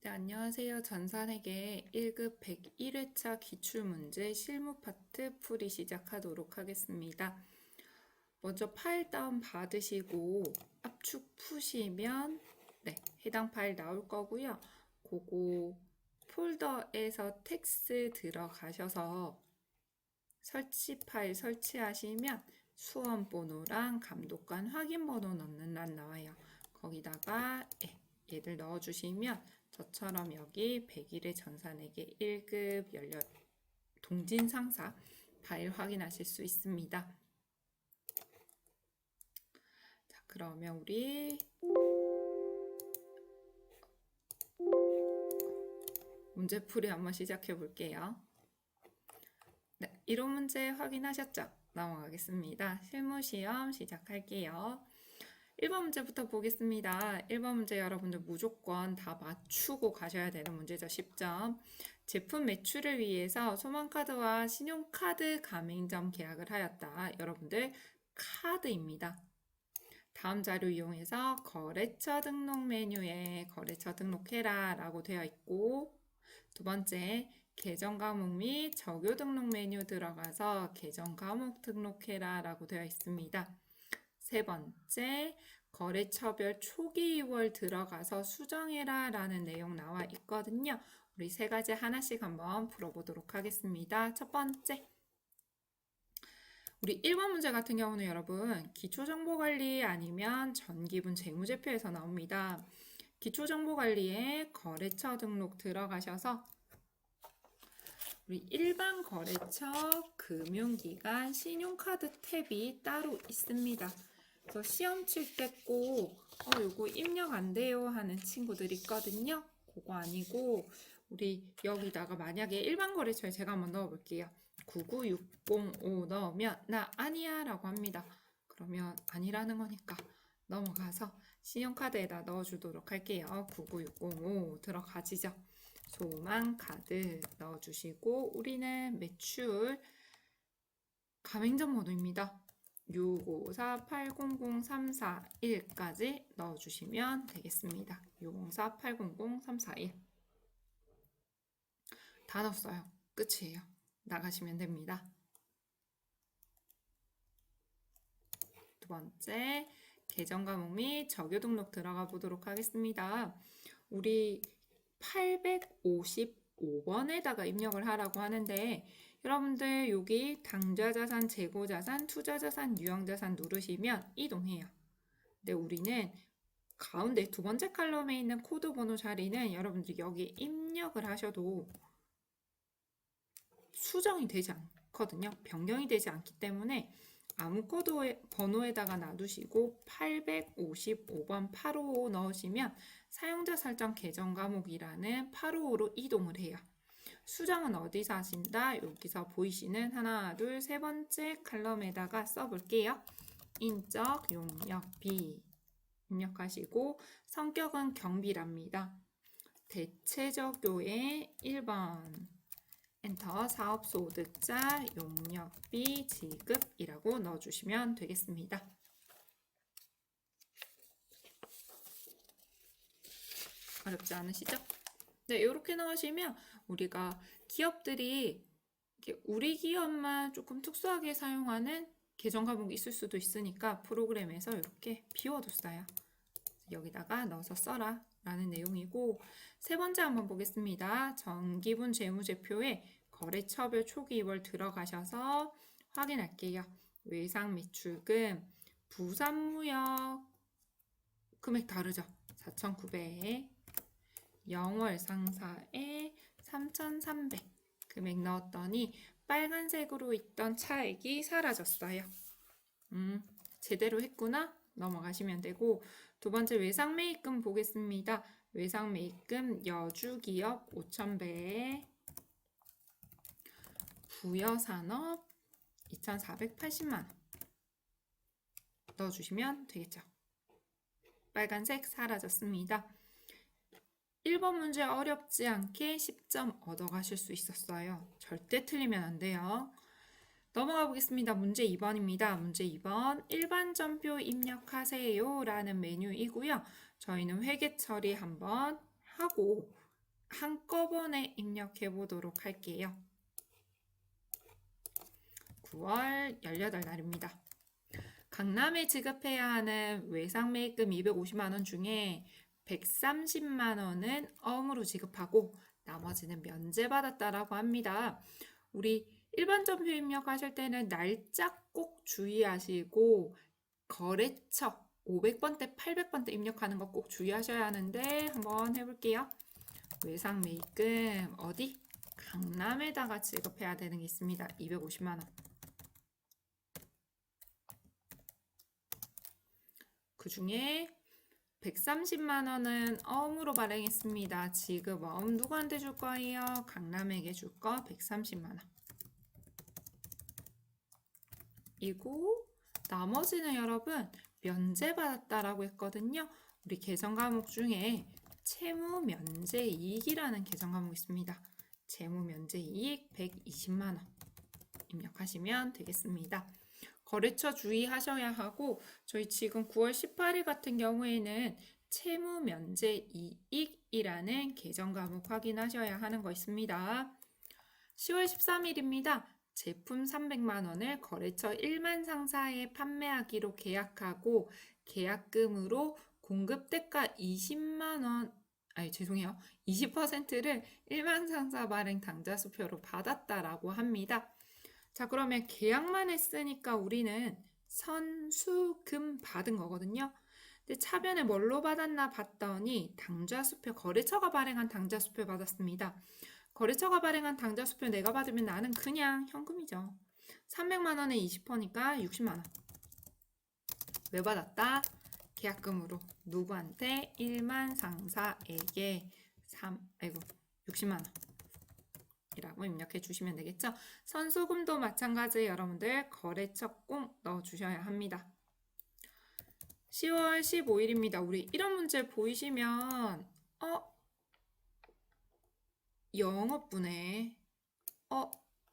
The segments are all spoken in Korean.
네, 안녕하세요. 전산회계 1급 101회차 기출문제 실무 파트 풀이 시작하도록 하겠습니다. 먼저 파일 다운 받으시고 압축 푸시면 해당 파일 나올 거고요. 그거 폴더에서 텍스트 들어가셔서 설치 파일 설치하시면 수험 번호랑 감독관 확인 번호 넣는 欄 나와요. 거기다가 얘를 넣어주시면 저처럼 여기 101회 전산회계 1급 열려 동진 상사 파일 확인하실 수 있습니다. 자, 그러면 우리 문제풀이 한번 시작해 볼게요. 네, 이론 문제 확인하셨죠? 넘어가겠습니다. 실무시험 시작할게요. 1번 문제부터 보겠습니다. 1번 문제 여러분들 무조건 다 맞추고 가셔야 되는 문제죠. 10점. 제품 매출을 위해서 소망카드와 신용카드 가맹점 계약을 하였다. 여러분들 카드입니다. 다음 자료 이용해서 거래처 등록 메뉴에 거래처 등록해라 라고 되어 있고, 두 번째 계정 과목 및 적요 등록 메뉴 들어가서 계정 과목 등록해라 라고 되어 있습니다. 세 번째, 거래처별 초기 2월 들어가서 수정해라 라는 내용 나와 있거든요. 우리 세 가지 하나씩 한번 풀어보도록 하겠습니다. 첫 번째, 우리 1번 문제 같은 경우는 여러분 기초정보관리 아니면 전기분 재무제표에서 나옵니다. 기초정보관리에 거래처 등록 들어가셔서 우리 일반 거래처 금융기관 신용카드 탭이 따로 있습니다. 그래서 시험 칠 때 꼭 요거 입력 안 돼요 하는 친구들 있거든요. 그거 아니고 우리 여기다가 만약에 일반 거래처에 제가 한번 넣어볼게요. 99605 넣으면 나 아니야 라고 합니다. 그러면 아니라는 거니까 넘어가서 신용카드에다 넣어주도록 할게요. 99605 들어가지죠. 소망카드 넣어주시고 우리는 매출 가맹점 번호입니다. 654800341까지 넣어주시면 되겠습니다. 654800341 다 넣었어요. 끝이에요. 나가시면 됩니다. 두 번째, 계정 과목 및 적요 등록 들어가 보도록 하겠습니다. 우리 855번에다가 입력을 하라고 하는데 여러분들 여기 당좌자산, 재고자산, 투자자산, 유형자산 누르시면 이동해요. 근데 우리는 가운데 두 번째 칼럼에 있는 코드 번호 자리는 여러분들 여기 입력을 하셔도 수정이 되지 않거든요. 변경이 되지 않기 때문에 아무 코드 번호에다가 놔두시고 855번 855 넣으시면 사용자 설정 계정 과목이라는 855로 이동을 해요. 수정은 어디서 하신다? 여기서 보이시는 하나, 둘, 세 번째 칼럼에다가 써볼게요. 인적 용역비 입력하시고 성격은 경비랍니다. 대체적요의 1번 엔터 사업소득자 용역비 지급이라고 넣어주시면 되겠습니다. 어렵지 않으시죠? 네, 이렇게 넣으시면 우리가 기업들이 우리 기업만 조금 특수하게 사용하는 계정 과목이 있을 수도 있으니까 프로그램에서 이렇게 비워뒀어요. 여기다가 넣어서 써라 라는 내용이고, 세 번째 한번 보겠습니다. 전기분 재무제표에 거래처별 초기 2월 들어가셔서 확인할게요. 외상 매출금, 부산무역 금액 다르죠? 4,900, 영월 상사에 3,300 금액 넣었더니 빨간색으로 있던 차액이 사라졌어요. 제대로 했구나? 넘어가시면 되고, 두 번째 외상매입금 보겠습니다. 외상매입금 여주기업 5,000배, 부여산업 2,480만 넣어주시면 되겠죠. 빨간색 사라졌습니다. 1번 문제 어렵지 않게 10점 얻어가실 수 있었어요. 절대 틀리면 안 돼요. 넘어가 보겠습니다. 문제 2번입니다. 문제 2번 일반 전표 입력하세요 라는 메뉴이고요. 저희는 회계 처리 한번 하고 한꺼번에 입력해 보도록 할게요. 9월 18날입니다. 강남에 지급해야 하는 외상매입금 250만 원 중에 130만 원은 어음으로 지급하고 나머지는 면제받았다라고 합니다. 우리 일반점표 입력하실 때는 날짜 꼭 주의하시고 거래처 500번대, 800번대 입력하는 거 꼭 주의하셔야 하는데 한번 해볼게요. 외상매입금 어디? 강남에다가 지급해야 되는 게 있습니다. 250만 원. 그 중에 130만 원은 어음으로 발행했습니다. 지급 어음 누구한테 줄 거예요? 강남에게 줄 거 130만 원. 이고 나머지는 여러분 면제받았다라고 했거든요. 우리 계정 과목 중에 채무 면제 이익이라는 계정 과목이 있습니다. 채무 면제 이익 120만 원 입력하시면 되겠습니다. 거래처 주의하셔야 하고 저희 지금 9월 18일 같은 경우에는 채무 면제 이익이라는 계정 과목 확인하셔야 하는 거 있습니다. 10월 13일입니다. 제품 300만 원을 거래처 1만 상사에 판매하기로 계약하고 계약금으로 공급대가 20만 원, 죄송해요. 20%를 1만 상사 발행 당좌 수표로 받았다라고 합니다. 자, 그러면 계약만 했으니까 우리는 선수금 받은 거거든요. 근데 차변에 뭘로 받았나 봤더니 당좌 수표, 거래처가 발행한 당좌 수표 받았습니다. 거래처가 발행한 당좌 수표 내가 받으면 나는 그냥 현금이죠. 300만 원에 20%니까 60만 원. 왜 받았다? 계약금으로 누구한테? 1만 상사에게 60만 원. 이라고 입력해 주시면 되겠죠. 선수금도 마찬가지 여러분들 거래처 꼭 넣어 주셔야 합니다. 10월 15일입니다. 우리 이런 문제 보이시면 영업분해,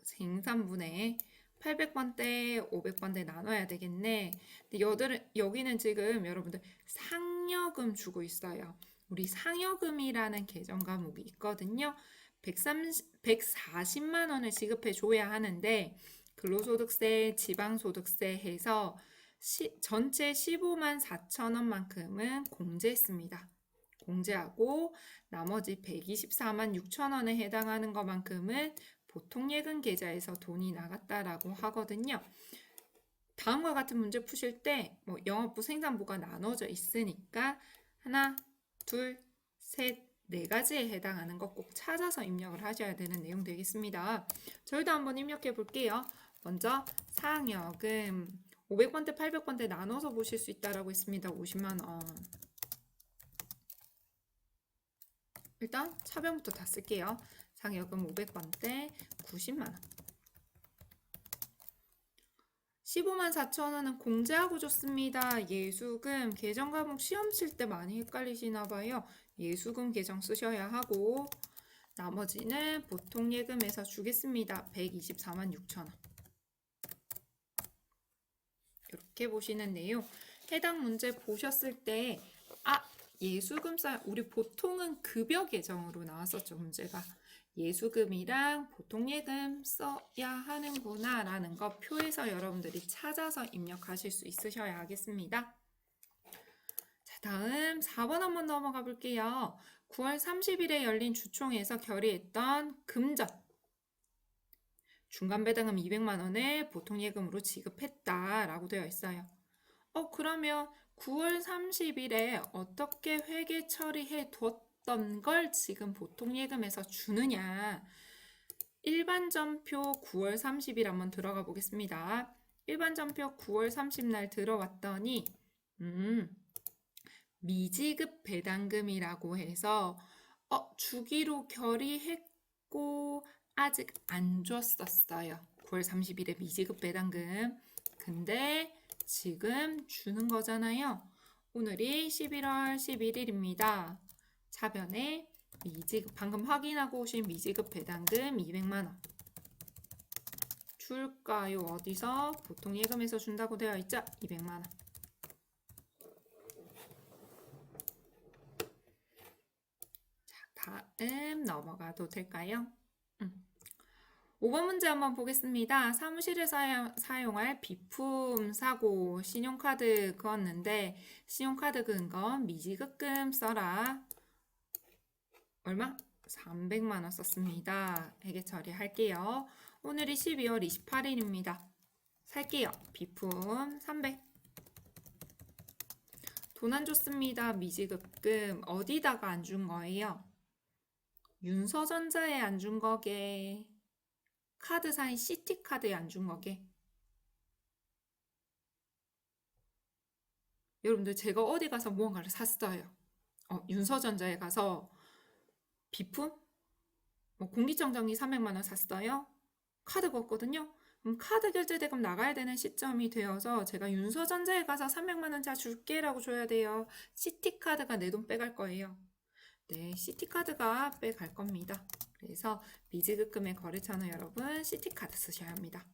생산분해 800번대, 500번대 나눠야 되겠네. 근데 여기는 지금 여러분들 상여금 주고 있어요. 우리 상여금이라는 계정 과목이 있거든요. 140만 원을 지급해 줘야 하는데 근로소득세, 지방소득세 해서 전체 15만 4천 원만큼은 공제했습니다. 공제하고 나머지 124만 6천 원에 해당하는 것만큼은 보통예금 계좌에서 돈이 나갔다라고 하거든요. 다음과 같은 문제 푸실 때 영업부, 생산부가 나눠져 있으니까 하나, 둘, 셋, 네 가지에 해당하는 것 꼭 찾아서 입력을 하셔야 되는 내용 되겠습니다. 저희도 한번 입력해 볼게요. 먼저 상여금 500번대, 800번대 나눠서 보실 수 있다라고 했습니다. 50만 원. 일단 차변부터 다 쓸게요. 상여금 500번대 90만 원. 15만 4천 원은 공제하고 줬습니다. 예수금 계정 과목 시험 칠 때 많이 헷갈리시나 봐요. 예수금 계정 쓰셔야 하고 나머지는 보통 예금에서 주겠습니다. 124만 6천 원. 이렇게 보시는 내용. 해당 문제 보셨을 때 예수금 우리 보통은 급여 계정으로 나왔었죠, 문제가. 예수금이랑 보통예금 써야 하는구나 라는 거 표에서 여러분들이 찾아서 입력하실 수 있으셔야 하겠습니다. 자, 다음 4번 한번 넘어가 볼게요. 9월 30일에 열린 주총에서 결의했던 금전 중간 배당금 200만 원을 보통예금으로 지급했다 라고 되어 있어요. 그러면 9월 30일에 어떻게 회계 처리해 뒀던 걸 지금 보통예금에서 주느냐. 일반전표 9월 30일 한번 들어가 보겠습니다. 일반전표 9월 30날 들어왔더니 미지급 배당금이라고 해서 주기로 결의했고 아직 안 줬었어요. 9월 30일에 미지급 배당금. 근데 지금 주는 거잖아요. 오늘이 11월 11일입니다. 차변에 미지급, 방금 확인하고 오신 미지급 배당금 200만 원. 줄까요? 어디서? 보통 예금에서 준다고 되어 있죠? 200만 원. 자, 다음 넘어가도 될까요? 5번 문제 한번 보겠습니다. 사무실에서 사용할 비품 사고 신용카드 그었는데 신용카드 그은 건 미지급금 써라. 얼마? 300만 원 썼습니다. 회계 처리할게요. 오늘이 12월 28일입니다. 살게요. 비품 300. 돈 안 줬습니다. 미지급금. 어디다가 안 준 거예요? 윤서전자에 안 준 거게. 카드사인 시티카드에 안 준 거게. 여러분들 제가 어디 가서 무언가를 샀어요. 윤서전자에 가서 비품? 공기청정기 300만 원 샀어요. 카드 걷거든요. 그럼 카드 결제 대금 나가야 되는 시점이 되어서 제가 윤서전자에 가서 300만 원 자 줄게 라고 줘야 돼요. 시티카드가 내 돈 빼갈 거예요. 네, 시티카드가 빼갈 겁니다. 그래서 미지급금의 거래처는 여러분 시티카드 쓰셔야 합니다.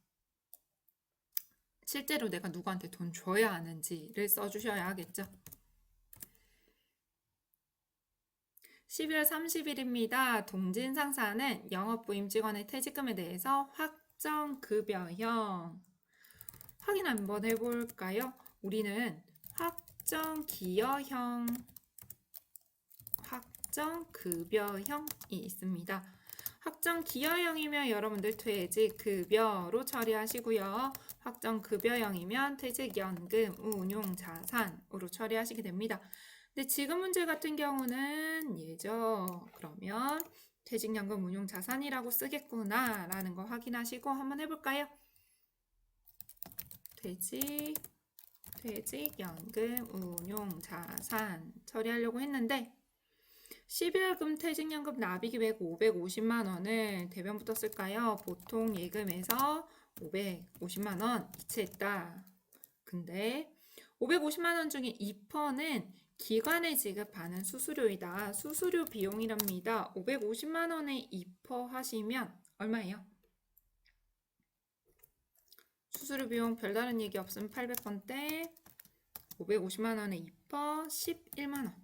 실제로 내가 누구한테 돈 줘야 하는지를 써주셔야 하겠죠. 12월 30일입니다. 동진상사는 영업부임 직원의 퇴직금에 대해서 확정급여형 확인 한번 해볼까요? 우리는 확정기여형, 확정급여형이 있습니다. 확정기여형이면 여러분들 퇴직급여로 처리하시고요. 확정급여형이면 퇴직연금, 운용자산으로 처리하시게 됩니다. 근데 지금 문제 같은 경우는 예죠. 그러면 퇴직연금 운용자산이라고 쓰겠구나 라는 거 확인하시고 한번 해볼까요? 퇴직연금 운용자산 처리하려고 했는데 12월금 퇴직연금 납입 기획 550만 원을 대변부터 쓸까요? 보통 예금에서 550만 원 이체했다. 근데 550만 원 중에 2%는 기관에 지급하는 수수료이다. 수수료 비용이랍니다. 550만 원에 2% 하시면 얼마예요? 수수료 비용 별다른 얘기 없으면 800번대 550만 원에 2% 11만 원.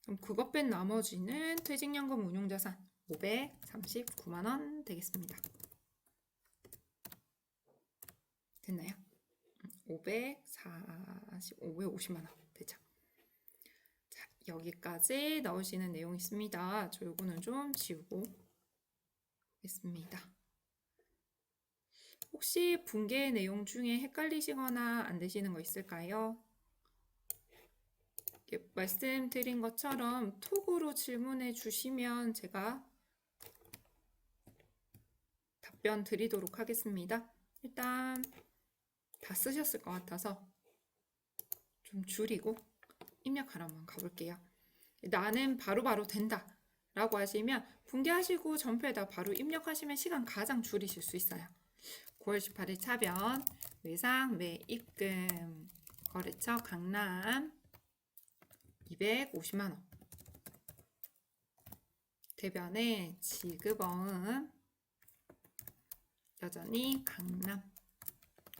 그럼 그것 뺀 나머지는 퇴직연금 운용자산 539만 원 되겠습니다. 됐나요? 550만 원 되죠. 자, 여기까지 넣으시는 내용이 있습니다. 저 요거는 좀 지우고 보겠습니다. 혹시 분계 내용 중에 헷갈리시거나 안 되시는 거 있을까요? 말씀드린 것처럼 톡으로 질문해 주시면 제가 답변 드리도록 하겠습니다. 일단 다 쓰셨을 것 같아서 좀 줄이고 입력하러 한번 가볼게요. 나는 바로바로 된다 라고 하시면 분개하시고 점표에다 바로 입력하시면 시간 가장 줄이실 수 있어요. 9월 18일 차변 외상 매입금 거래처 강남 250만 원 대변에 지급어음 여전히 강남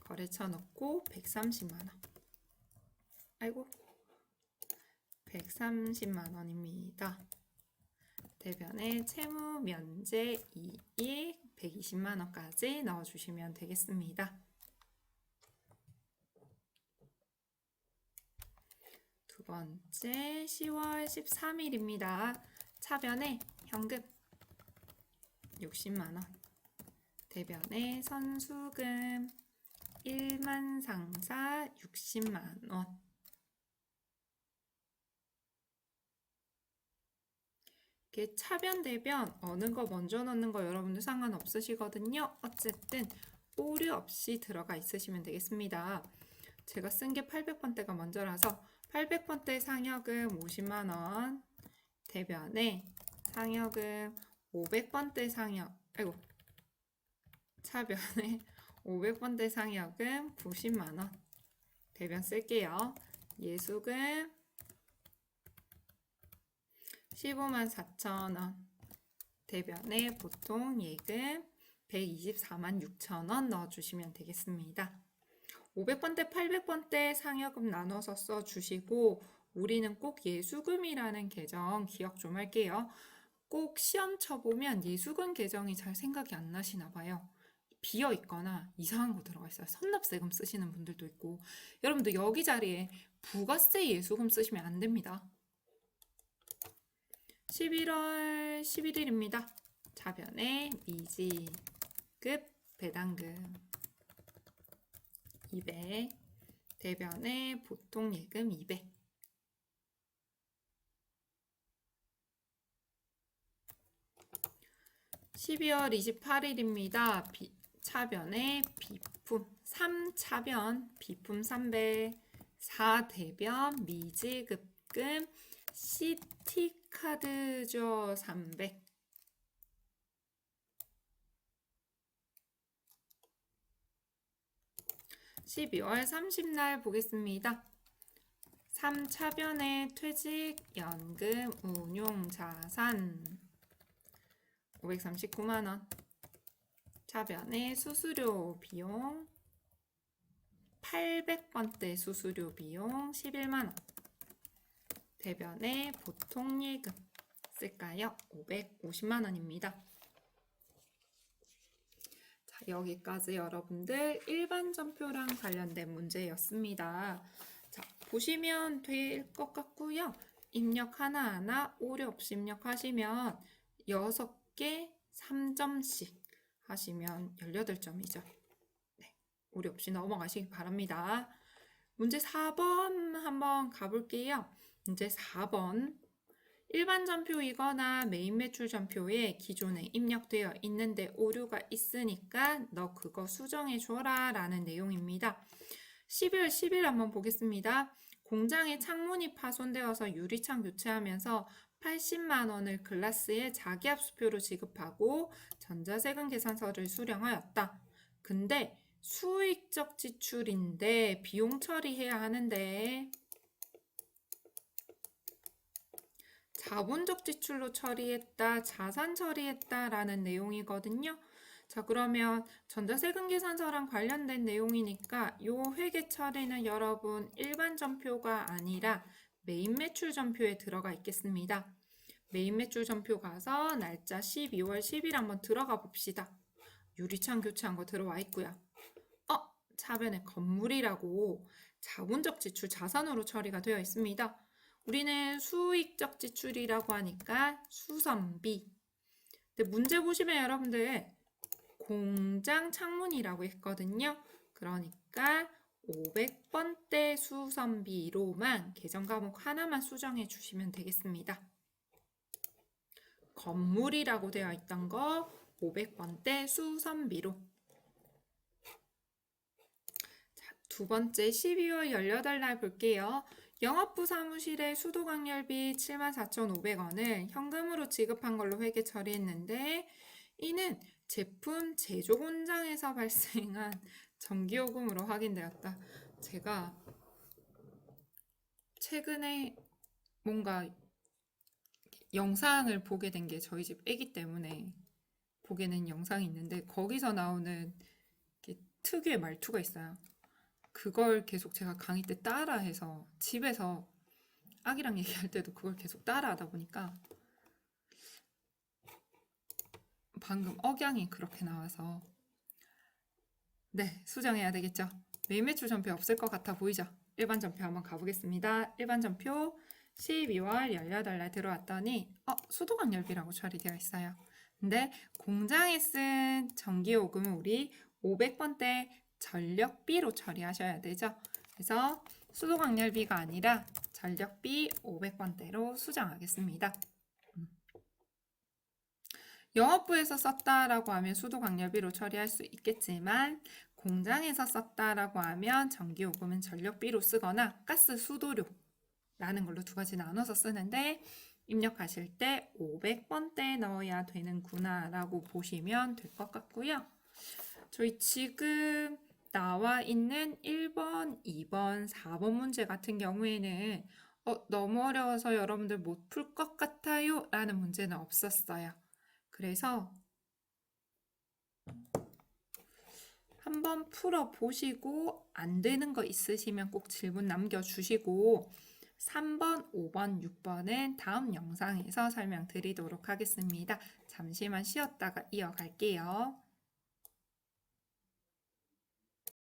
거래처 넣고 130만 원. 아이고 130만 원입니다. 대변에 채무 면제 이익 120만 원까지 넣어주시면 되겠습니다. 두 번째 10월 13일입니다. 차변에 현금 60만 원. 대변에 선수금 1만 상사 60만 원. 이렇게 차변 대변 어느 거 먼저 넣는 거 여러분들 상관없으시거든요. 어쨌든 오류 없이 들어가 있으시면 되겠습니다. 제가 쓴 게 800번대가 먼저라서 800번대 상여금 50만 원. 대변에 상여금 500번대 상여 아이고 차변에 500번대 상여금 90만 원. 대변 쓸게요. 예수금 15만 4천 원. 대변에 보통 예금 124만 6천 원 넣어주시면 되겠습니다. 500번대, 800번대 상여금 나눠서 써주시고 우리는 꼭 예수금이라는 계정 기억 좀 할게요. 꼭 시험 쳐보면 예수금 계정이 잘 생각이 안 나시나 봐요. 비어 있거나 이상한 거 들어가 있어요. 선납세금 쓰시는 분들도 있고. 여러분도 여기 자리에 부가세 예수금 쓰시면 안 됩니다. 11월 11일입니다. 자변에 미지급 배당금 200, 대변에 보통예금 200. (12월 28일입니다) 차변에 비품 3차변 비품 300, 4대변 미지급금 CT카드죠 300. 12월 30날 보겠습니다. 3차변에 퇴직, 연금, 운용, 자산 539만원. 차변에 수수료 비용 800번대 수수료 비용 11만원. 대변에 보통예금 쓸까요? 550만원입니다. 자, 여기까지 여러분들 일반 전표랑 관련된 문제였습니다. 자, 보시면 될 것 같고요. 입력 하나하나 오류 없이 입력하시면 6개 3점씩 하시면 18점이죠. 네, 오류 없이 넘어가시기 바랍니다. 문제 4번 한번 가볼게요. 문제 4번. 일반 전표이거나 메인 매출 전표에 기존에 입력되어 있는데 오류가 있으니까 너 그거 수정해 줘라 라는 내용입니다. 12월 10일 한번 보겠습니다. 공장에 창문이 파손되어서 유리창 교체하면서 80만 원을 글라스에 자기압수표로 지급하고 전자세금 계산서를 수령하였다. 근데 수익적 지출인데 비용 처리해야 하는데 자본적 지출로 처리했다, 자산 처리했다 라는 내용이거든요. 자, 그러면 전자세금 계산서랑 관련된 내용이니까 이 회계 처리는 여러분 일반 전표가 아니라 메인 매출 전표에 들어가 있겠습니다. 메인 매출 전표 가서 날짜 12월 10일 한번 들어가 봅시다. 유리창 교체한 거 들어와 있고요. 차변에 건물이라고 자본적 지출 자산으로 처리가 되어 있습니다. 우리는 수익적 지출이라고 하니까 수선비. 근데 문제 보시면 여러분들 공장 창문이라고 했거든요. 그러니까 500번대 수선비로만 계정 과목 하나만 수정해 주시면 되겠습니다. 건물이라고 되어 있던 거 500번대 수선비로. 자, 두 번째 12월 18날 볼게요. 영업부 사무실에 수도광열비 74,500원을 현금으로 지급한 걸로 회계 처리했는데 이는 제품 제조 공장에서 발생한 전기요금으로 확인되었다. 제가 최근에 뭔가 영상을 보게 된 게 저희 집 애기 때문에 보게 된 영상이 있는데 거기서 나오는 특유의 말투가 있어요. 그걸 계속 제가 강의 때 따라해서 집에서 아기랑 얘기할 때도 그걸 계속 따라하다 보니까 방금 억양이 그렇게 나와서 네, 수정해야 되겠죠. 메인 매출 전표 없을 것 같아 보이죠? 일반 전표 한번 가보겠습니다. 일반 전표 12월 18날 들어왔더니 수도광열비라고 처리되어 있어요. 근데 공장에 쓴 전기요금은 우리 500번대 전력비로 처리하셔야 되죠. 그래서 수도광열비가 아니라 전력비 500번대로 수정하겠습니다. 영업부에서 썼다라고 하면 수도광열비로 처리할 수 있겠지만 공장에서 썼다라고 하면 전기요금은 전력비로 쓰거나 가스 수도료라는 걸로 두 가지 나눠서 쓰는데 입력하실 때 500번대 넣어야 되는구나 라고 보시면 될 것 같고요. 저희 지금 나와 있는 1번, 2번, 4번 문제 같은 경우에는 너무 어려워서 여러분들 못 풀 것 같아요 라는 문제는 없었어요. 그래서 한번 풀어보시고 안 되는 거 있으시면 꼭 질문 남겨주시고 3번, 5번, 6번은 다음 영상에서 설명드리도록 하겠습니다. 잠시만 쉬었다가 이어갈게요.